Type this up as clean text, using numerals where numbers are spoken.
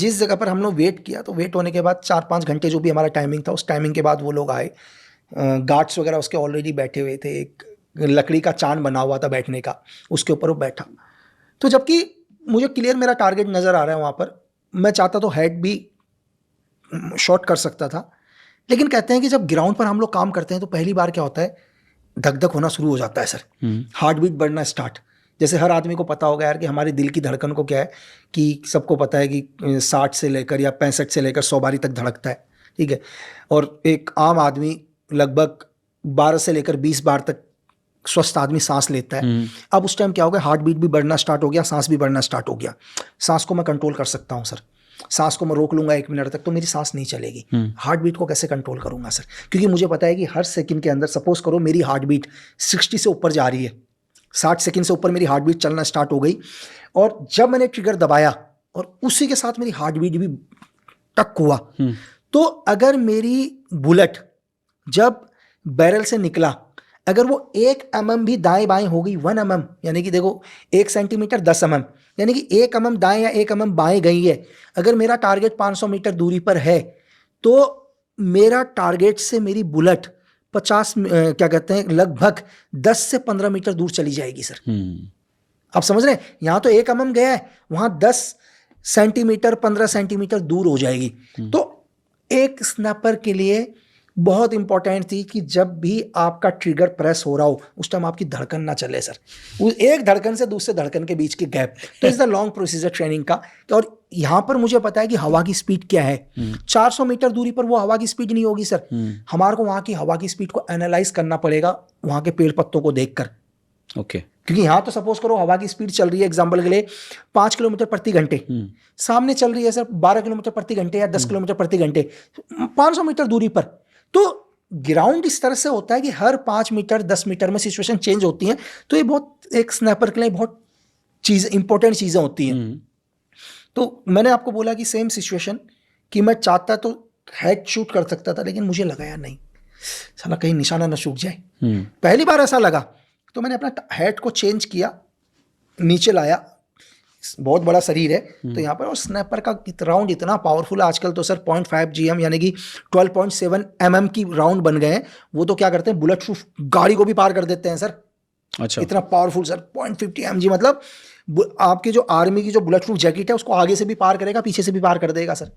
जिस जगह पर हम लोग वेट किया, तो वेट होने के बाद 4-5 घंटे जो भी हमारा टाइमिंग था, उस टाइमिंग के बाद वो लोग आए। गार्ड्स वगैरह उसके ऑलरेडी बैठे हुए थे, एक लकड़ी का चांद बना हुआ था बैठने का, उसके ऊपर वो बैठा। तो जबकि मुझे क्लियर मेरा टारगेट नज़र आ रहा है वहाँ पर, मैं चाहता तो हेड भी शॉट कर सकता था, लेकिन कहते हैं कि जब ग्राउंड पर हम लोग काम करते हैं तो पहली बार क्या होता है, धक धक होना शुरू हो जाता है सर, हार्ट बीट बढ़ना स्टार्ट। जैसे हर आदमी को पता होगा यार कि हमारे दिल की धड़कन को क्या है, कि सबको पता है कि 60 से लेकर या 65 से लेकर 100 बारी तक धड़कता है, ठीक है। और एक आम आदमी लगभग 12 से लेकर 20 बार तक स्वस्थ आदमी सांस लेता है। अब उस टाइम क्या हो गया, हार्ट बीट भी बढ़ना स्टार्ट हो गया, सांस भी बढ़ना स्टार्ट हो गया। सांस को मैं कंट्रोल कर सकता हूँ सर, सांस को मैं रोक लूंगा 1 मिनट तक तो मेरी सांस नहीं चलेगी। हार्ट बीट को कैसे कंट्रोल करूंगा सर, क्योंकि मुझे पता है कि हर सेकंड के अंदर, सपोज करो मेरी हार्ट बीट 60 से ऊपर जा रही है, 60 सेकंड से ऊपर मेरी हार्ट बीट चलना स्टार्ट हो गई, और जब मैंने ट्रिगर दबाया और उसी के साथ मेरी हार्ट बीट भी टक हुआ, तो अगर मेरी बुलेट जब बैरल से निकला, अगर वो 1 mm भी दाएं बाएं हो गई, 1 mm, यानी कि देखो 1 सेंटीमीटर 10 mm, यानी कि 1 mm दाएं या 1 mm बाएं गई है, अगर मेरा टारगेट 500 मीटर दूरी पर है, तो मेरा टारगेट से मेरी बुलेट 50 क्या कहते हैं, लगभग 10 से 15 मीटर दूर चली जाएगी सर। आप समझ रहे हैं, यहाँ तो 1 mm गया है, वहाँ 10 सेंटीमीटर 15 सेंटीमीटर दूर हो जाएगी। तो एक स्नैपर के लिए बहुत इंपॉर्टेंट थी कि जब भी आपका ट्रिगर प्रेस हो रहा हो, उस टाइम आपकी धड़कन ना चले सर, उस एक धड़कन से दूसरे धड़कन के बीच के गैप। तो is the long procedure training का। और यहाँ पर मुझे पता है कि हवा की स्पीड क्या है, 400 मीटर दूरी पर वो हवा की स्पीड नहीं होगी सर, हमारे को वहाँ की हवा की स्पीड को एनालाइज करना पड़ेगा वहाँ के पेड़ पत्तों को देखकर। ओके क्योंकि यहाँ तो सपोज करो हवा की स्पीड चल रही है एग्जाम्पल के लिए 5 किलोमीटर प्रति घंटे, सामने चल रही है सर 12 किलोमीटर प्रति घंटे या 10 किलोमीटर प्रति घंटे 500 मीटर दूरी पर। तो ग्राउंड इस तरह से होता है कि हर 5 मीटर 10 मीटर में सिचुएशन चेंज होती है। तो ये बहुत एक स्नैपर के लिए बहुत इंपॉर्टेंट चीज़ें होती हैं। तो मैंने आपको बोला कि सेम सिचुएशन कि मैं चाहता तो हेड शूट कर सकता था, लेकिन मुझे लगा यार नहीं, साला कहीं निशाना ना छूट जाए। पहली बार ऐसा लगा तो मैंने अपना हेड को चेंज किया, नीचे लाया, बहुत बड़ा शरीर है तो यहाँ पर, और स्नैपर का राउंड इतना पावरफुल है आजकल तो सर 0.5 GM यानी कि 12.7 mm की राउंड बन गए हैं। वो तो क्या करते हैं, बुलेट प्रूफ गाड़ी को भी पार कर देते हैं सर। अच्छा, इतना पावरफुल सर 0.50 mg, मतलब आपके जो आर्मी की जो बुलेट प्रूफ जैकेट है उसको आगे से भी पार करेगा, पीछे से भी पार कर देगा सर।